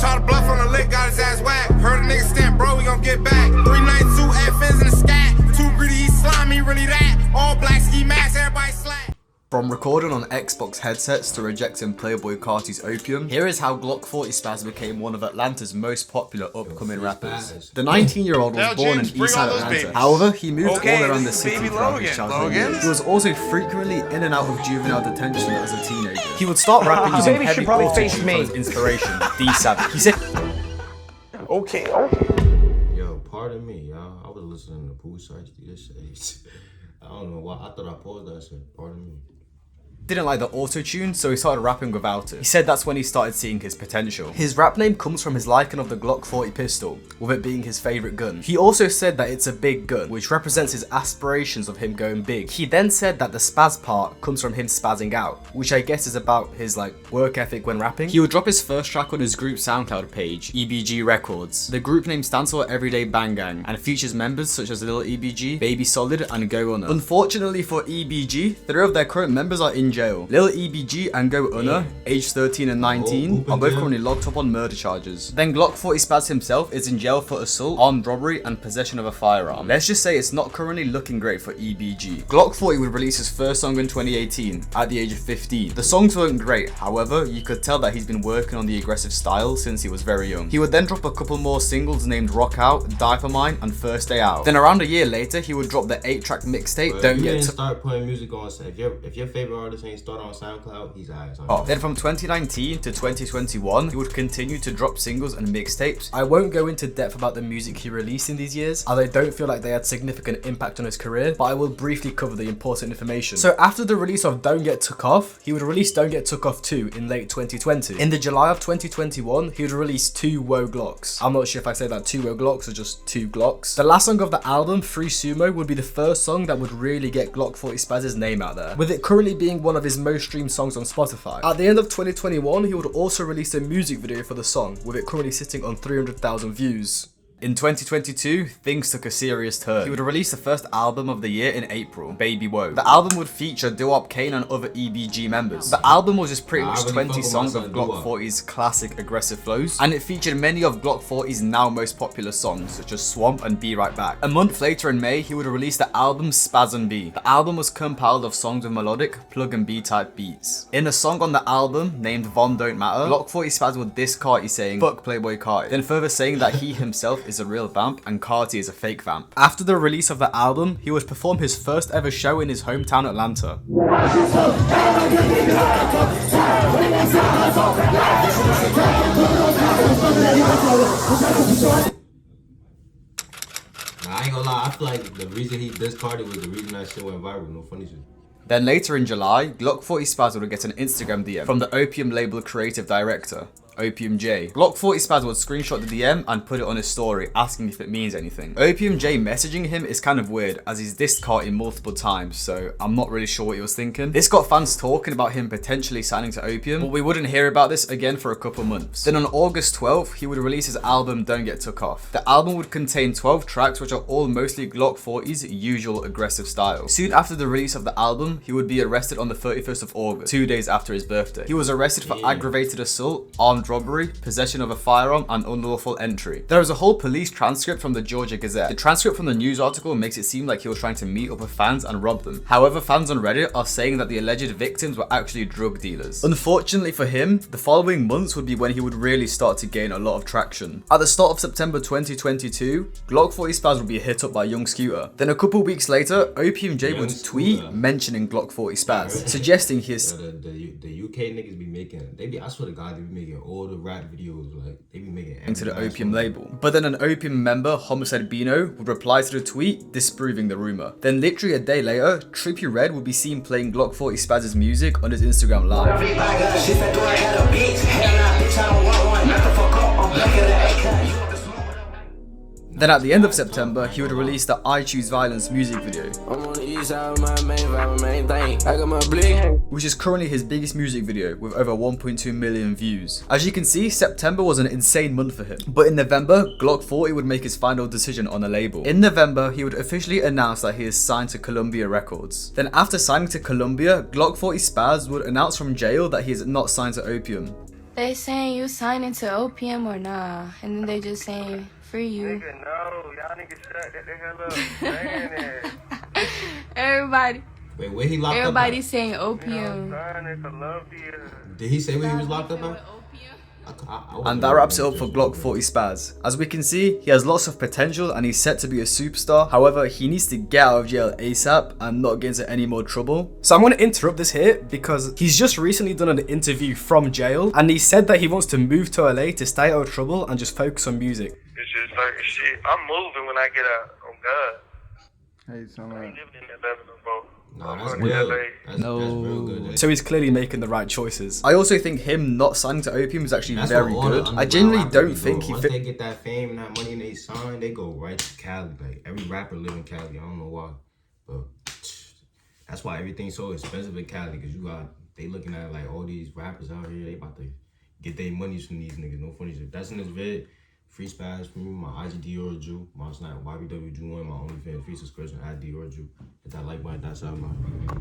Try to bluff on the lick, got his ass whacked. Heard a nigga stand, bro, we gon' get back. 392 F-Fins in the scat. Too greedy, he slimy, really that. All black ski masks, everybody slack. From recording on Xbox headsets to rejecting Playboi Carti's Opium, here is how Glokk40Spaz became one of Atlanta's most popular upcoming rappers. The 19-year-old was born in Eastside Atlanta. However, he moved all around the city throughout his childhood years. He was also frequently in and out of juvenile detention as a teenager. He would start rapping using heavy auto-tune for his inspiration, D Savage. He said, Okay. Yo, pardon me, y'all. I was listening to Poolside this shit. I don't know why. I thought I paused that shit. Pardon me. Didn't like the auto-tune, so he started rapping without it. He said that's when he started seeing his potential. His rap name comes from his liking of the Glock 40 pistol, with it being his favourite gun. He also said that it's a big gun, which represents his aspirations of him going big. He then said that the spaz part comes from him spazzing out, which I guess is about his work ethic when rapping. He would drop his first track on his group SoundCloud page, EBG Records. The group name stands for Everyday Bang Gang and features members such as Lil EBG, Baby Solid and Go Unna. Unfortunately for EBG, 3 of their current members are in jail. Lil EBG and Go Unna, aged 13 and 19, are both currently locked up on murder charges. Then Glokk40Spaz himself is in jail for assault, armed robbery and possession of a firearm. Let's just say it's not currently looking great for EBG. Glokk40 would release his first song in 2018 at the age of 15. The songs weren't great, however, you could tell that he's been working on the aggressive style since he was very young. He would then drop a couple more singles named Rock Out, Die For Mine and First Day Out. Then around a year later, he would drop the 8-track mixtape, Don't Get To... start putting music on, if your favorite artist ain't started on SoundCloud, he's ass. Then from 2019 to 2021, he would continue to drop singles and mixtapes. I won't go into depth about the music he released in these years, as I don't feel like they had significant impact on his career, but I will briefly cover the important information. So after the release of Don't Get Took Off, he would release Don't Get Took Off 2 in late 2020. In the July of 2021, he would release 2 Woe Glocks. I'm not sure if I say that 2 Woe Glocks or just 2 Glocks. The last song of the album, Free Sumo, would be the first song that would really get Glokk40Spaz's name out there, with it currently being one of his most streamed songs on Spotify. At the end of 2021, he would also release a music video for the song, with it currently sitting on 300,000 views. In 2022, things took a serious turn. He would release the first album of the year in April, Baby Woe. The album would feature Doo-Wop Kane and other EBG members. The album was just pretty much 20 songs of Glokk40's classic aggressive flows, and it featured many of Glokk40's now most popular songs, such as Swamp and Be Right Back. A month later in May, he would release the album Spaz and B. The album was compiled of songs with melodic, plug and B type beats. In a song on the album, named Von Don't Matter, Glokk40Spaz would diss Carti saying, "Fuck Playboi Carti," then further saying that he himself is a real vamp and Carti is a fake vamp. After the release of the album, he would perform his first ever show in his hometown Atlanta. I ain't gonna lie, I feel like the reason he dissed Carti was the reason that shit went viral. No funny shit. Then later in July, Glokk40Spaz would get an Instagram DM from the Opium label creative director, Opium J. Glokk40Spaz would screenshot the DM and put it on his story, asking if it means anything. Opium J messaging him is kind of weird, as he's dissed Carti multiple times, so I'm not really sure what he was thinking. This got fans talking about him potentially signing to Opium, but we wouldn't hear about this again for a couple months. Then on August 12th, he would release his album Don't Get Took Off. The album would contain 12 tracks, which are all mostly Glokk40's usual aggressive style. Soon after the release of the album, he would be arrested on the 31st of August, 2 days after his birthday. He was arrested for aggravated assault, armed robbery, possession of a firearm, and unlawful entry. There is a whole police transcript from the Georgia Gazette. The transcript from the news article makes it seem like he was trying to meet up with fans and rob them. However, fans on Reddit are saying that the alleged victims were actually drug dealers. Unfortunately for him, the following months would be when he would really start to gain a lot of traction. At the start of September 2022, Glokk40Spaz would be hit up by Young Scooter. Then a couple weeks later, Opium J would tweet mentioning Glokk40Spaz, suggesting he is... The UK niggas be making, I swear to God, they be making all the rap videos, like, they be making into the Opium label. But then an Opium member, Homicide Bino, would reply to the tweet, disproving the rumor. Then literally a day later, Trippie Redd would be seen playing Glokk40Spaz's music on his Instagram live. Then at the end of September, he would release the I Choose Violence music video, which is currently his biggest music video with over 1.2 million views. As you can see, September was an insane month for him. But in November, Glokk40 would make his final decision on a label. In November, he would officially announce that he is signed to Columbia Records. Then after signing to Columbia, Glokk40Spaz would announce from jail that he is not signed to Opium. They saying you signing to OPM or nah, and then they just saying free you. Nigga, no. Y'all niggas shut that the hell up. Saying it. Everybody, Wait, where he locked everybody's up saying I'm OPM. signing Columbia. at? Did he say where he was locked up at? And that wraps it up for Glokk40Spaz. As we can see, he has lots of potential and he's set to be a superstar. However, he needs to get out of jail ASAP and not get into any more trouble. So I'm going to interrupt this here because he's just recently done an interview from jail and he said that he wants to move to LA to stay out of trouble and just focus on music. It's just certain shit. I'm moving when I get out. On God. Hey, so I ain't living in Atlanta no more. Nah, that's I'm going to good. LA. That's real good. So he's clearly making the right choices. I also think him not signing to Opium is actually That's very what all the good. I underground genuinely rappers don't be think doing. he Once fit. they get that fame and that money and they sign, they go right to Cali. Like every rapper live in Cali. I don't know why, but that's why everything's so expensive in Cali. Cause they looking at like all these rappers out here. They about to get their money from these niggas. No funny shit. That's in this vid. Free Spaz for me, my IG Dior Jew, my Snap YBW Jew1, my Onlyfans free subscription at Dior Jew. Hit that like button, that's out, man.